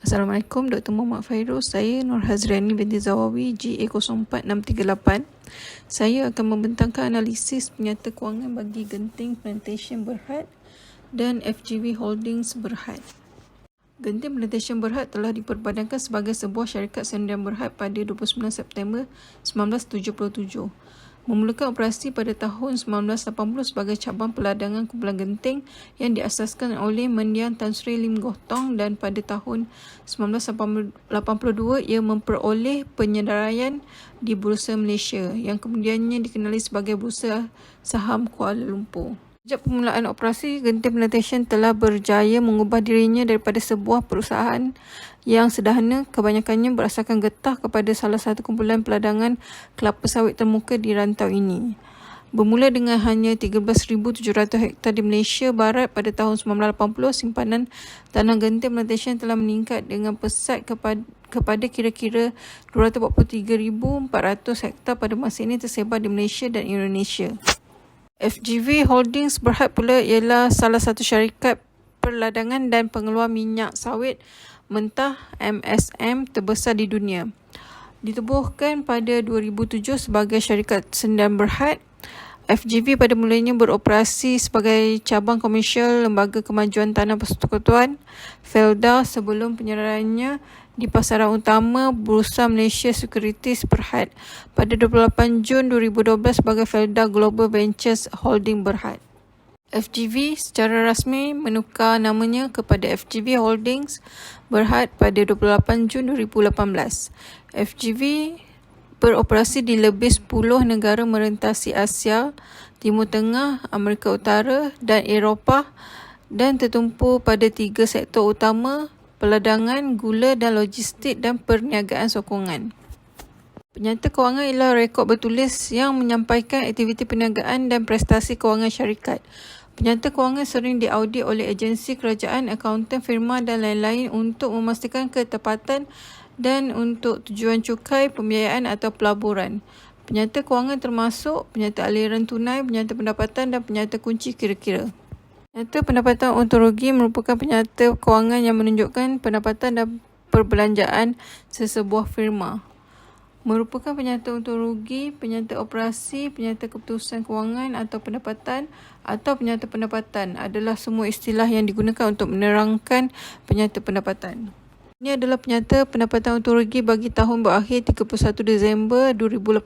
Assalamualaikum, Dr. Muhammad Fairuz. Saya Nur Hazriani binti Zawawi, GA04638. Saya akan membentangkan analisis penyata kewangan bagi Genting Plantation Berhad dan FGV Holdings Berhad. Genting Plantation Berhad telah diperbadankan sebagai sebuah syarikat Sdn Berhad pada 29 September 1977. Memulakan operasi pada tahun 1980 sebagai cabang peladangan kumpulan Genting yang diasaskan oleh Mendiang Tan Sri Lim Goh Tong, dan pada tahun 1982 ia memperoleh penyedaraian di Bursa Malaysia yang kemudiannya dikenali sebagai Bursa Saham Kuala Lumpur. Sejak permulaan operasi, Genting Plantation telah berjaya mengubah dirinya daripada sebuah perusahaan yang sederhana, kebanyakannya berasaskan getah, kepada salah satu kumpulan peladangan kelapa sawit termuka di rantau ini. Bermula dengan hanya 13,700 hektar di Malaysia Barat pada tahun 1980, simpanan tanah Genting Plantation telah meningkat dengan pesat kepada kira-kira 243,400 hektar pada masa ini, tersebar di Malaysia dan Indonesia. FGV Holdings Berhad pula ialah salah satu syarikat perladangan dan pengeluar minyak sawit mentah MSM terbesar di dunia. Ditubuhkan pada 2007 sebagai syarikat Sdn Berhad, FGV pada mulanya beroperasi sebagai cabang komersial Lembaga Kemajuan Tanah Persekutuan Felda sebelum penyerahannya di pasaran utama Bursa Malaysia Securities Berhad pada 28 Jun 2012 sebagai Felda Global Ventures Holding Berhad. FGV secara rasmi menukar namanya kepada FGV Holdings Berhad pada 28 Jun 2018. FGV beroperasi di lebih 10 negara merentasi Asia, Timur Tengah, Amerika Utara dan Eropah, dan tertumpu pada 3 sektor utama: peladangan, gula dan logistik, dan perniagaan sokongan. Penyata kewangan ialah rekod bertulis yang menyampaikan aktiviti perniagaan dan prestasi kewangan syarikat. Penyata kewangan sering diaudit oleh agensi kerajaan, akauntan, firma dan lain-lain untuk memastikan ketepatan dan untuk tujuan cukai, pembiayaan atau pelaburan. Penyata kewangan termasuk penyata aliran tunai, penyata pendapatan dan penyata kunci kira-kira. Penyata pendapatan untung rugi merupakan penyata kewangan yang menunjukkan pendapatan dan perbelanjaan sesebuah firma. Merupakan penyata untung rugi, penyata operasi, penyata keputusan kewangan atau pendapatan, atau penyata pendapatan adalah semua istilah yang digunakan untuk menerangkan penyata pendapatan. Ini adalah penyata pendapatan untung rugi bagi tahun berakhir 31 Disember 2019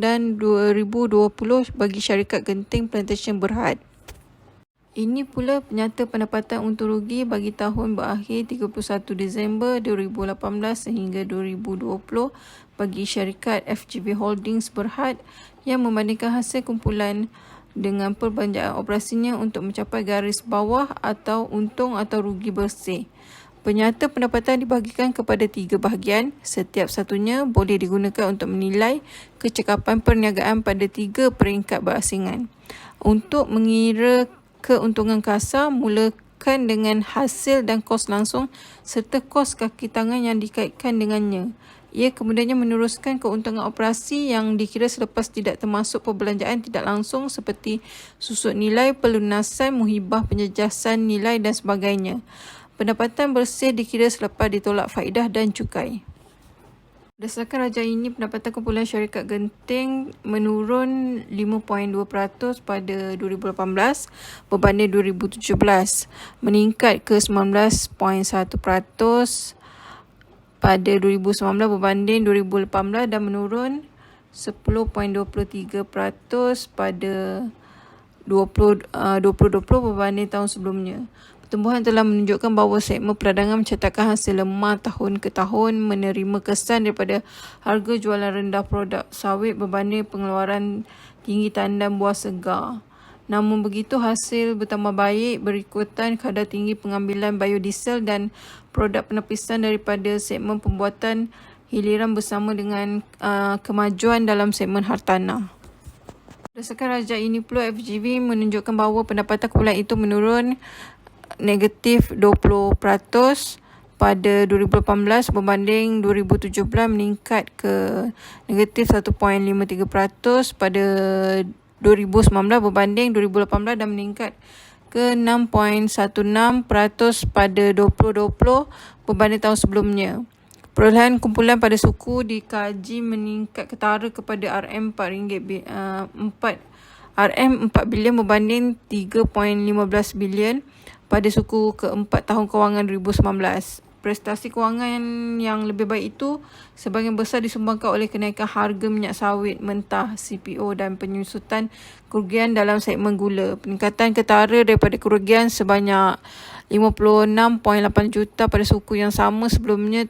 dan 2020 bagi syarikat Genting Plantation Berhad. Ini pula penyata pendapatan untung rugi bagi tahun berakhir 31 Disember 2018 sehingga 2020 bagi syarikat FGV Holdings Berhad yang membandingkan hasil kumpulan dengan perbelanjaan operasinya untuk mencapai garis bawah atau untung atau rugi bersih. Penyata pendapatan dibahagikan kepada 3 bahagian. Setiap satunya boleh digunakan untuk menilai kecekapan perniagaan pada 3 peringkat berasingan. Untuk mengira keuntungan kasar, mulakan dengan hasil dan kos langsung serta kos kaki tangan yang dikaitkan dengannya. Ia kemudiannya meneruskan keuntungan operasi yang dikira selepas tidak termasuk perbelanjaan tidak langsung seperti susut nilai, pelunasan, muhibah, penjejasan nilai dan sebagainya. Pendapatan bersih dikira selepas ditolak faedah dan cukai. Berdasarkan rajah ini, pendapatan kumpulan syarikat Genting menurun 5.2% pada 2018 berbanding 2017, meningkat ke 19.1% pada 2019 berbanding 2018 dan menurun 10.23% pada 2020 berbanding tahun sebelumnya. Pertumbuhan telah menunjukkan bahawa segmen perdagangan mencatatkan hasil lemah tahun ke tahun, menerima kesan daripada harga jualan rendah produk sawit berbanding pengeluaran tinggi tandan buah segar. Namun begitu, hasil bertambah baik berikutan kadar tinggi pengambilan biodiesel dan produk penepisan daripada segmen pembuatan hiliran bersama dengan kemajuan dalam segmen hartanah. Berdasarkan rajah ini pula, FGV menunjukkan bahawa pendapatan kumpulan itu menurun negatif 20% pada 2018 berbanding 2017, meningkat ke negatif 1.53% pada 2019 berbanding 2018 dan meningkat ke 6.16% pada 2020 berbanding tahun sebelumnya. Perolehan kumpulan pada suku dikaji meningkat ketara kepada RM4 bilion berbanding 3.15 bilion pada suku keempat tahun kewangan 2019. Prestasi kewangan yang lebih baik itu sebahagian besar disumbangkan oleh kenaikan harga minyak sawit mentah CPO dan penyusutan kerugian dalam segmen gula. Peningkatan ketara daripada kerugian sebanyak 56.8 juta pada suku yang sama sebelumnya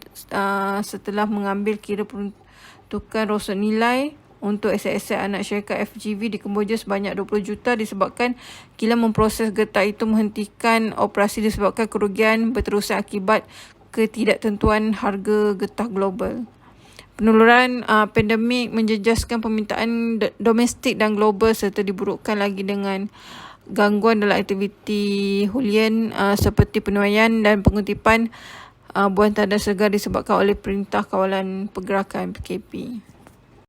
setelah mengambil kira peruntukan rosot nilai untuk aset-aset anak syarikat FGV di Kemboja sebanyak 20 juta disebabkan kilang memproses getah itu menghentikan operasi disebabkan kerugian berterusan akibat ketidaktentuan harga getah global. Penularan pandemik menjejaskan permintaan domestik dan global serta diburukkan lagi dengan gangguan dalam aktiviti hulian seperti penuaian dan pengutipan buah tandan segar disebabkan oleh Perintah Kawalan Pergerakan PKP.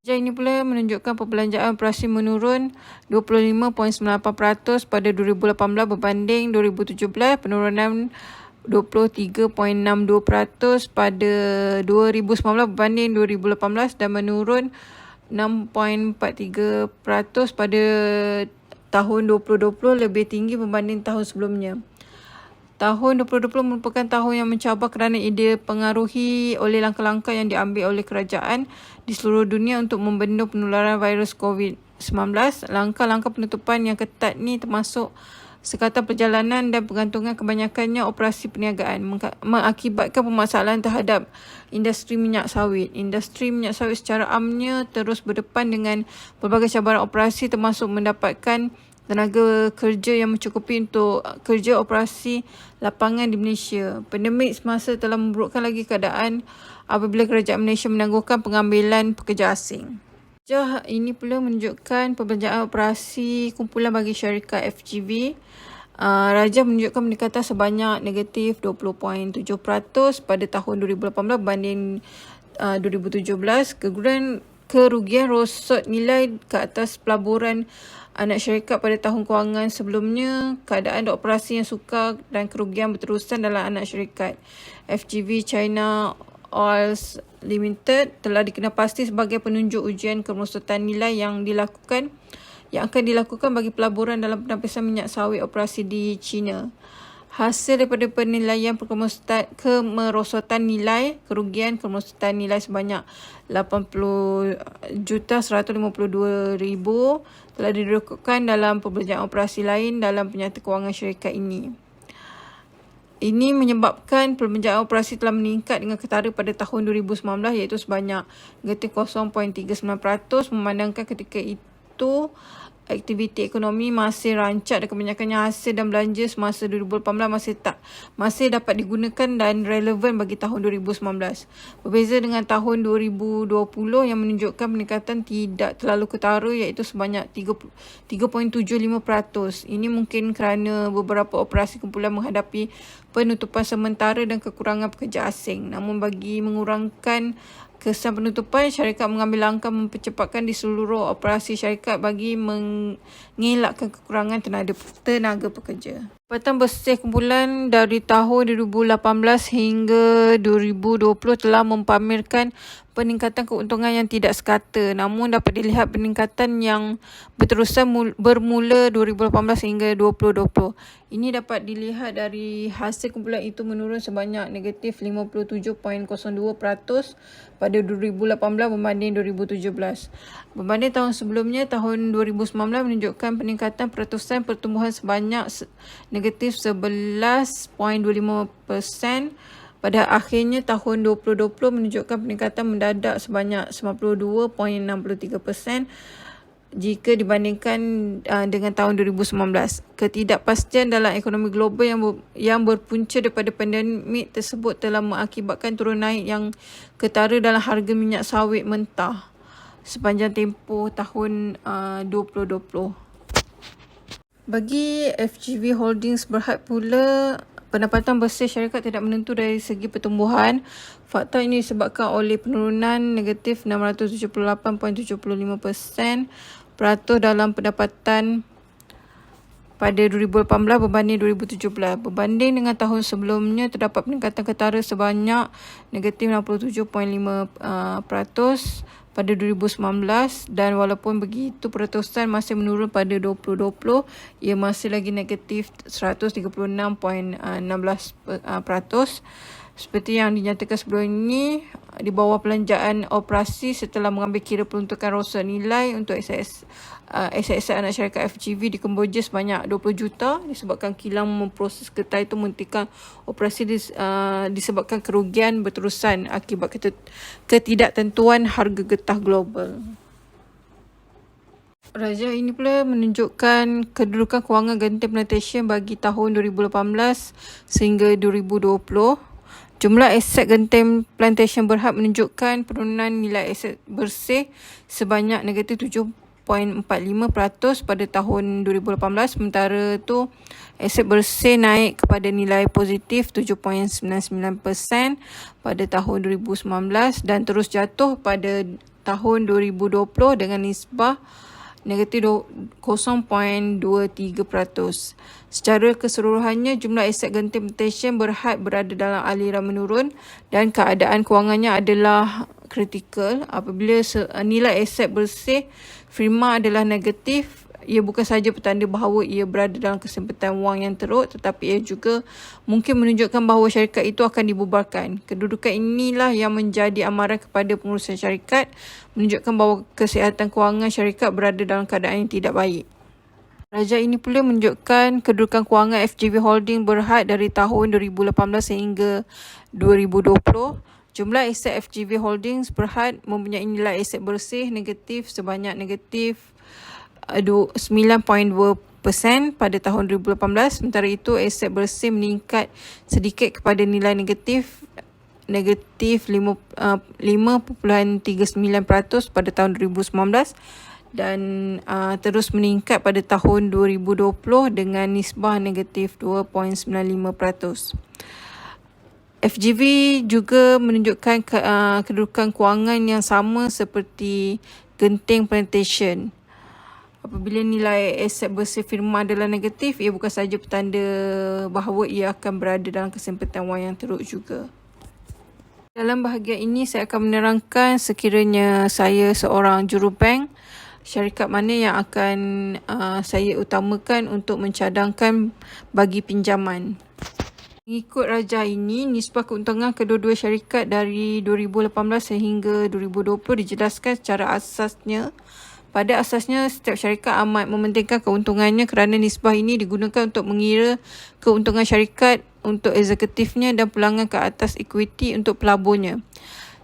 Data ini pula menunjukkan perbelanjaan operasi menurun 25.98% pada 2018 berbanding 2017, penurunan 23.62% pada 2019 berbanding 2018 dan menurun 6.43% pada tahun 2020 lebih tinggi berbanding tahun sebelumnya. Tahun 2020 merupakan tahun yang mencabar kerana ia dipengaruhi oleh langkah-langkah yang diambil oleh kerajaan di seluruh dunia untuk membendung penularan virus COVID-19. Langkah-langkah penutupan yang ketat ni termasuk sekatan perjalanan dan pergantungan kebanyakannya operasi perniagaan mengakibatkan permasalahan terhadap industri minyak sawit. Industri minyak sawit secara amnya terus berdepan dengan pelbagai cabaran operasi termasuk mendapatkan tenaga kerja yang mencukupi untuk kerja operasi lapangan di Malaysia. Pandemik semasa telah memburukkan lagi keadaan apabila kerajaan Malaysia menangguhkan pengambilan pekerja asing. Sejauh ini pula menunjukkan perbelanjaan operasi kumpulan bagi syarikat FGV. Raja menunjukkan peningkatan sebanyak negatif 20.7% pada tahun 2018 berbanding 2017. Kerugian rosot nilai ke atas pelaburan anak syarikat pada tahun kewangan sebelumnya. Keadaan operasi yang sukar dan kerugian berterusan dalam anak syarikat FGV China Oils Limited telah dikenal pasti sebagai penunjuk ujian kemerosotan nilai yang akan dilakukan bagi pelaburan dalam penapisan minyak sawit operasi di China. Hasil daripada penilaian kemerosotan nilai kerugian kemerosotan nilai sebanyak 80,152,000 telah dilakukan dalam perbelanjaan operasi lain dalam penyata kewangan syarikat ini. Ini menyebabkan perbelanjaan operasi telah meningkat dengan ketara pada tahun 2019 iaitu sebanyak negatif 0.39% memandangkan ketika itu aktiviti ekonomi masih rancak dan kebanyakannya hasil dan belanja semasa 2018 masih dapat digunakan dan relevan bagi tahun 2019. Berbeza dengan tahun 2020 yang menunjukkan peningkatan tidak terlalu ketara iaitu sebanyak 3.75%. Ini mungkin kerana beberapa operasi kumpulan menghadapi penutupan sementara dan kekurangan pekerja asing. Namun bagi mengurangkan kesan penutupan, syarikat mengambil langkah mempercepatkan di seluruh operasi syarikat bagi mengelakkan kekurangan tenaga pekerja. Pendapatan bersih kumpulan dari tahun 2018 hingga 2020 telah mempamerkan peningkatan keuntungan yang tidak sekata. Namun dapat dilihat peningkatan yang berterusan bermula 2018 hingga 2020. Ini dapat dilihat dari hasil kumpulan itu menurun sebanyak negatif 57.02% pada 2018 berbanding 2017. Berbanding tahun sebelumnya, tahun 2019 menunjukkan peningkatan peratusan pertumbuhan sebanyak negatif 11.25%. Pada akhirnya tahun 2020 menunjukkan peningkatan mendadak sebanyak 92.63% jika dibandingkan dengan tahun 2019. Ketidakpastian dalam ekonomi global yang berpunca daripada pandemik tersebut telah mengakibatkan turun naik yang ketara dalam harga minyak sawit mentah sepanjang tempoh tahun 2020. Bagi FGV Holdings Berhad pula, pendapatan bersih syarikat tidak menentu dari segi pertumbuhan. Faktor ini disebabkan oleh penurunan negatif 678.75% dalam pendapatan pada 2018 berbanding 2017. Berbanding dengan tahun sebelumnya, terdapat peningkatan ketara sebanyak negatif 67.5% pada 2019, dan walaupun begitu peratusan masih menurun pada 2020, ia masih lagi negatif 136.16%. Seperti yang dinyatakan sebelum ini, di bawah pelanjaan operasi setelah mengambil kira peruntukan rosa nilai untuk aset anak syarikat FGV di Kemboja sebanyak 20 juta disebabkan kilang memproses getah itu menghentikan operasi disebabkan kerugian berterusan akibat ketidaktentuan harga getah global. Raja ini pula menunjukkan kedudukan kewangan Genting Plantation bagi tahun 2018 sehingga 2020. Jumlah aset Genting Plantation Berhad menunjukkan penurunan nilai aset bersih sebanyak negatif 7.45% pada tahun 2018, sementara itu aset bersih naik kepada nilai positif 7.99% pada tahun 2019 dan terus jatuh pada tahun 2020 dengan nisbah negatif 0.23%. Secara keseluruhannya, jumlah aset Genting Plantation Berhad berada dalam aliran menurun dan keadaan kewangannya adalah kritikal. Apabila nilai aset bersih firma adalah negatif, ia bukan sahaja petanda bahawa ia berada dalam kesempatan wang yang teruk, tetapi ia juga mungkin menunjukkan bahawa syarikat itu akan dibubarkan. Kedudukan inilah yang menjadi amaran kepada pengurusan syarikat, menunjukkan bahawa kesihatan kewangan syarikat berada dalam keadaan yang tidak baik. Raja ini pula menunjukkan kedudukan kewangan FGV Holding Berhad dari tahun 2018 sehingga 2020. Jumlah aset FGV Holdings Berhad mempunyai nilai aset bersih negatif sebanyak negatif 9.2% pada tahun 2018. Sementara itu, aset bersih meningkat sedikit kepada nilai negatif 5.39% pada tahun 2019 dan terus meningkat pada tahun 2020 dengan nisbah negatif 2.95%. FGV juga menunjukkan kedudukan kewangan yang sama seperti Genting Plantation. Apabila nilai aset bersih firma adalah negatif, ia bukan sahaja petanda bahawa ia akan berada dalam kesempatan wang yang teruk juga. Dalam bahagian ini, saya akan menerangkan sekiranya saya seorang jurubank, syarikat mana yang akan saya utamakan untuk mencadangkan bagi pinjaman. Mengikut raja ini, nisbah keuntungan kedua-dua syarikat dari 2018 sehingga 2020 dijelaskan secara asasnya. Pada asasnya, setiap syarikat amat mementingkan keuntungannya kerana nisbah ini digunakan untuk mengira keuntungan syarikat untuk eksekutifnya dan pulangan ke atas equity untuk pelaburnya.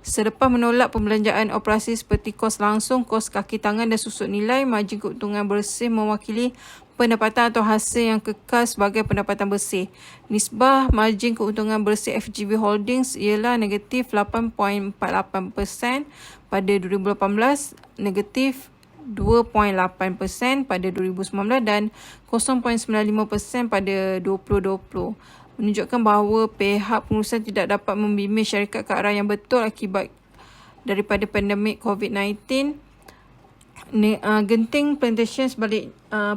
Selepas menolak pembelanjaan operasi seperti kos langsung, kos kaki tangan dan susut nilai, margin keuntungan bersih mewakili pendapatan atau hasil yang kekal sebagai pendapatan bersih. Nisbah margin keuntungan bersih FGV Holdings ialah negatif 8.48% pada 2018, negatif 2.8% pada 2019 dan 0.95% pada 2020. Menunjukkan bahawa pihak pengurusan tidak dapat membimbing syarikat ke arah yang betul akibat daripada pandemik COVID-19. Genting Plantation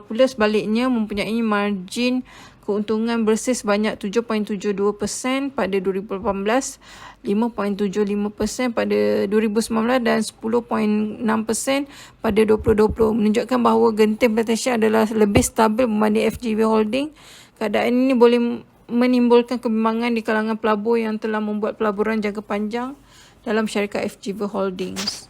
pula sebaliknya mempunyai margin keuntungan bersih sebanyak 7.72% pada 2018, 5.75% pada 2019 dan 10.6% pada 2020. Menunjukkan bahawa Genting Plantation adalah lebih stabil berbanding FGV Holding. Keadaan ini boleh menimbulkan kebimbangan di kalangan pelabur yang telah membuat pelaburan jangka panjang dalam syarikat FGV Holdings.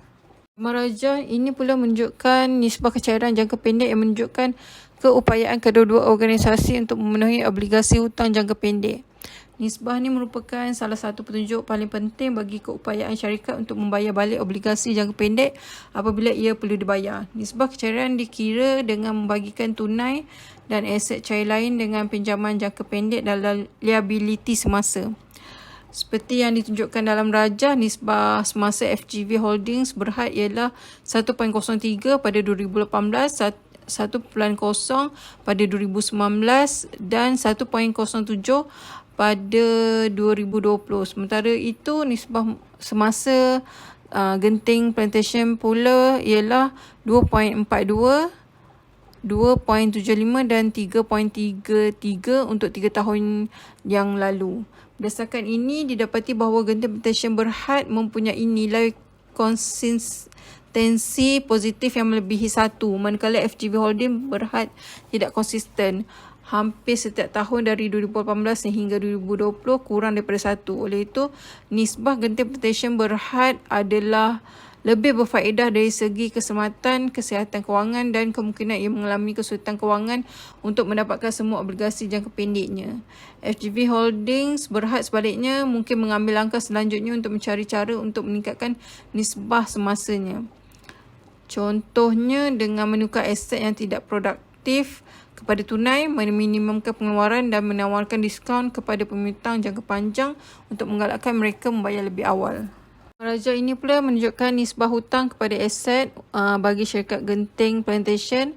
Meraja ini pula menunjukkan nisbah kecairan jangka pendek yang menunjukkan keupayaan kedua-dua organisasi untuk memenuhi obligasi hutang jangka pendek. Nisbah ini merupakan salah satu petunjuk paling penting bagi keupayaan syarikat untuk membayar balik obligasi jangka pendek apabila ia perlu dibayar. Nisbah kecairan dikira dengan membagikan tunai dan aset cair lain dengan pinjaman jangka pendek dalam liability semasa. Seperti yang ditunjukkan dalam rajah, nisbah semasa FGV Holdings Berhad ialah 1.03 pada 2018, 1.0 pada 2019 dan 1.07 pada 2020. Sementara itu, nisbah semasa Genting Plantation pula ialah 2.42 2.75 dan 3.33 untuk 3 tahun yang lalu. Berdasarkan ini, didapati bahawa Genting Plantation Berhad mempunyai nilai konsistensi positif yang melebihi 1, manakala FGV Holding Berhad tidak konsisten. Hampir setiap tahun dari 2018 sehingga 2020 kurang daripada 1. Oleh itu, nisbah Genting Plantation Berhad adalah lebih berfaedah dari segi keselamatan, kesihatan kewangan dan kemungkinan ia mengalami kesulitan kewangan untuk mendapatkan semua obligasi jangka pendeknya. FGV Holdings Berhad sebaliknya mungkin mengambil langkah selanjutnya untuk mencari cara untuk meningkatkan nisbah semasanya. Contohnya dengan menukar aset yang tidak produktif kepada tunai, meminimumkan pengeluaran dan menawarkan diskaun kepada pemihutang jangka panjang untuk menggalakkan mereka membayar lebih awal. Meraja ini pula menunjukkan nisbah hutang kepada aset bagi syarikat Genting Plantation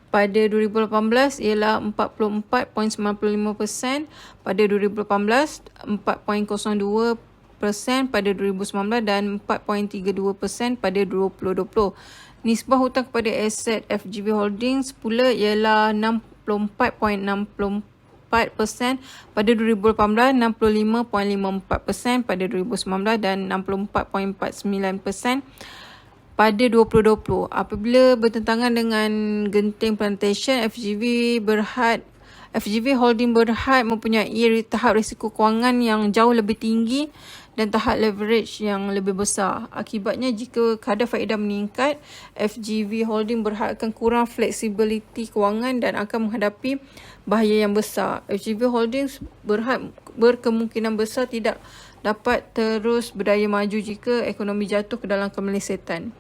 pada 2018 ialah 44.95%, pada 2018 4.02% pada 2019 dan 4.32% pada 2020. Nisbah hutang kepada aset FGV Holdings pula ialah 64.64% pada 2018, 65.54% pada 2019 dan 64.49% pada 2020. Apabila bertentangan dengan Genting Plantation, FGV Holding Berhad mempunyai tahap risiko kewangan yang jauh lebih tinggi dan tahap leverage yang lebih besar. Akibatnya, jika kadar faedah meningkat, FGV Holding Berhad akan kurang fleksibiliti kewangan dan akan menghadapi bahaya yang besar. FGV Holdings Berhad berkemungkinan besar tidak dapat terus berdaya maju jika ekonomi jatuh ke dalam kemelesetan.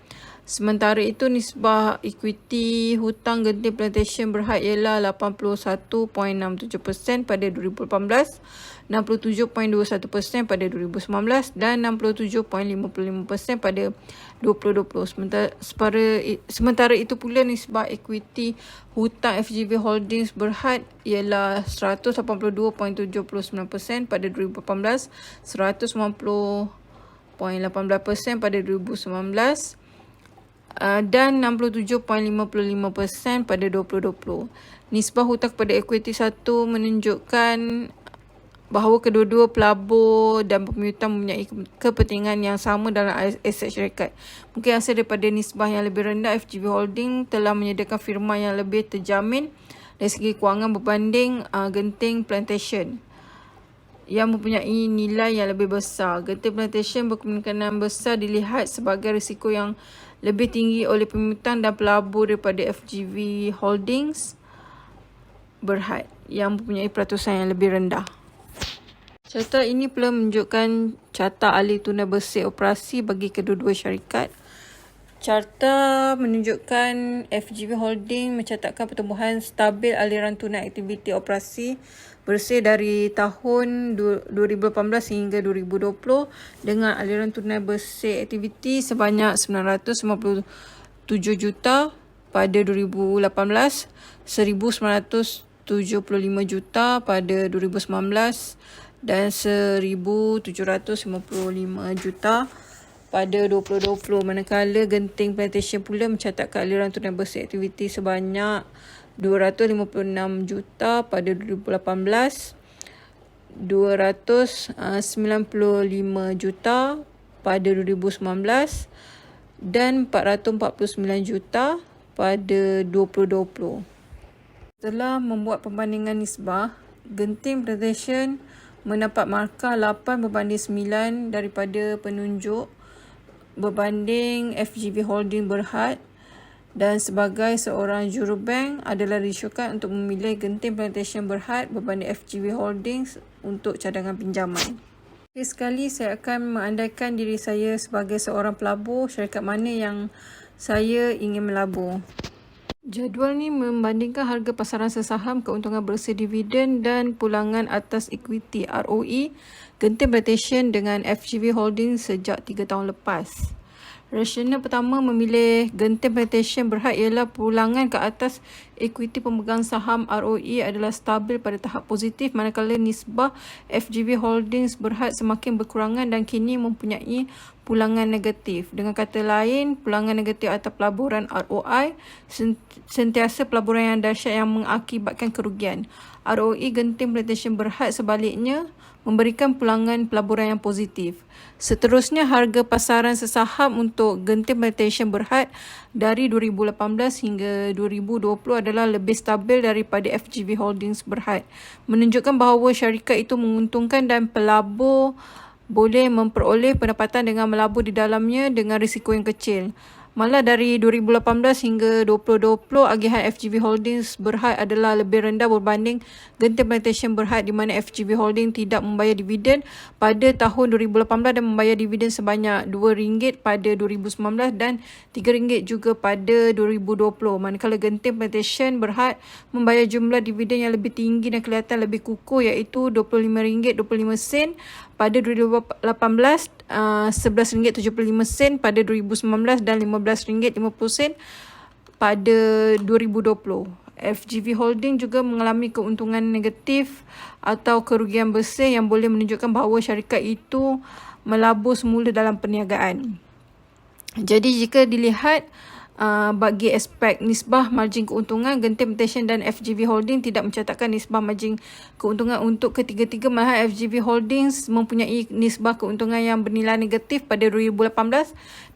Sementara itu, nisbah equity hutang Genting Plantation Berhad ialah 81.67% pada 2018, 67.21% pada 2019 dan 67.55% pada 2020. Sementara itu pula, nisbah equity hutang FGV Holdings Berhad ialah 182.79% pada 2018, 190.18% pada 2019 dan 67.55% pada 2020. Nisbah hutang kepada equity 1 menunjukkan bahawa kedua-dua pelabur dan pemihutang mempunyai kepentingan yang sama dalam aset syarikat. Mungkin asal daripada nisbah yang lebih rendah, FGV Holding telah menyediakan firma yang lebih terjamin dari segi kewangan berbanding Genting Plantation yang mempunyai nilai yang lebih besar. Genting Plantation berkemungkinan besar dilihat sebagai risiko yang lebih tinggi oleh pemihutang dan pelabur daripada FGV Holdings Berhad yang mempunyai peratusan yang lebih rendah. Carta ini pula menunjukkan carta alih tunai bersih operasi bagi kedua-dua syarikat. Carta menunjukkan FGV Holding mencatatkan pertumbuhan stabil aliran tunai aktiviti operasi bersih dari tahun 2018 hingga 2020 dengan aliran tunai bersih aktiviti sebanyak 957 juta pada 2018, 1975 juta pada 2019 dan 1,755 juta pada 2020. Manakala Genting Plantation pula mencatatkan aliran tunai bersih aktiviti sebanyak 256 juta pada 2018, 295 juta pada 2019 dan 449 juta pada 2020. Setelah membuat perbandingan nisbah, Genting Plantation mendapat markah 8/9 daripada penunjuk berbanding FGV Holding Berhad, dan sebagai seorang jurubank adalah risyokan untuk memilih Genting Plantation Berhad berbanding FGV Holdings untuk cadangan pinjaman. Sekali saya akan mengandaikan diri saya sebagai seorang pelabur, syarikat mana yang saya ingin melabur. Jadual ni membandingkan harga pasaran sesaham, keuntungan bersih dividen dan pulangan atas equity ROE Genting Plantation dengan FGV Holdings sejak 3 tahun lepas. Rasional pertama memilih Genting Plantation Berhad ialah pulangan ke atas ekuiti pemegang saham ROE adalah stabil pada tahap positif, manakala nisbah FGV Holdings Berhad semakin berkurangan dan kini mempunyai pulangan negatif. Dengan kata lain, pulangan negatif atau pelaburan ROI sentiasa pelaburan yang dahsyat yang mengakibatkan kerugian. ROE Genting Plantation Berhad sebaliknya memberikan pulangan pelaburan yang positif. Seterusnya, harga pasaran sesaham untuk Genting Plantation Berhad dari 2018 hingga 2020 adalah lebih stabil daripada FGV Holdings Berhad, menunjukkan bahawa syarikat itu menguntungkan dan pelabur boleh memperoleh pendapatan dengan melabur di dalamnya dengan risiko yang kecil. Malah dari 2018 hingga 2020, agihan FGV Holdings Berhad adalah lebih rendah berbanding Genting Plantation Berhad, di mana FGV Holdings tidak membayar dividen pada tahun 2018 dan membayar dividen sebanyak RM2 pada 2019 dan RM3 juga pada 2020. Manakala Genting Plantation Berhad membayar jumlah dividen yang lebih tinggi dan kelihatan lebih kukuh, iaitu RM25.25 pada 2018, RM11.75 pada 2019 dan RM15.50 pada 2020. FGV Holding juga mengalami keuntungan negatif atau kerugian bersih yang boleh menunjukkan bahawa syarikat itu melabur semula dalam perniagaan. Jadi jika dilihat bagi aspek nisbah margin keuntungan, Genting Plantation dan FGV Holding tidak mencatatkan nisbah margin keuntungan untuk ketiga-tiga, malah FGV Holdings mempunyai nisbah keuntungan yang bernilai negatif pada 2018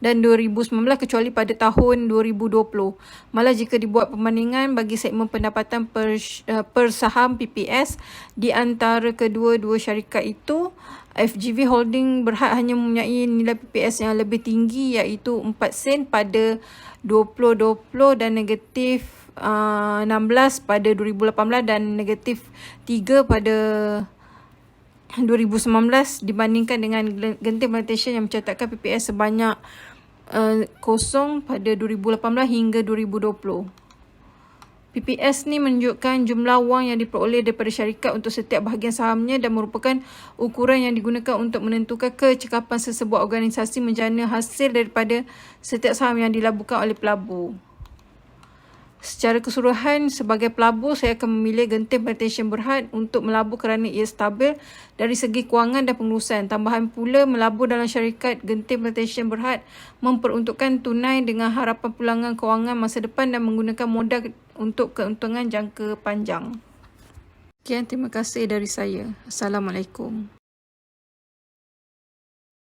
dan 2019 kecuali pada tahun 2020. Malah jika dibuat perbandingan bagi segmen pendapatan per saham PPS di antara kedua-dua syarikat itu, FGV Holding Berhad hanya mempunyai nilai PPS yang lebih tinggi, iaitu 4 sen pada 2020 dan negatif 16 pada 2018 dan negatif 3 pada 2019 dibandingkan dengan Genting Plantation yang mencatatkan PPS sebanyak 0 pada 2018 hingga 2020. PPS ni menunjukkan jumlah wang yang diperoleh daripada syarikat untuk setiap bahagian sahamnya dan merupakan ukuran yang digunakan untuk menentukan kecekapan sesebuah organisasi menjana hasil daripada setiap saham yang dilaburkan oleh pelabur. Secara keseluruhan, sebagai pelabur, saya akan memilih Genting Plantation Berhad untuk melabur kerana ia stabil dari segi kewangan dan pengurusan. Tambahan pula, melabur dalam syarikat Genting Plantation Berhad memperuntukkan tunai dengan harapan pulangan kewangan masa depan dan menggunakan modal untuk keuntungan jangka panjang. Sekian, terima kasih dari saya. Assalamualaikum.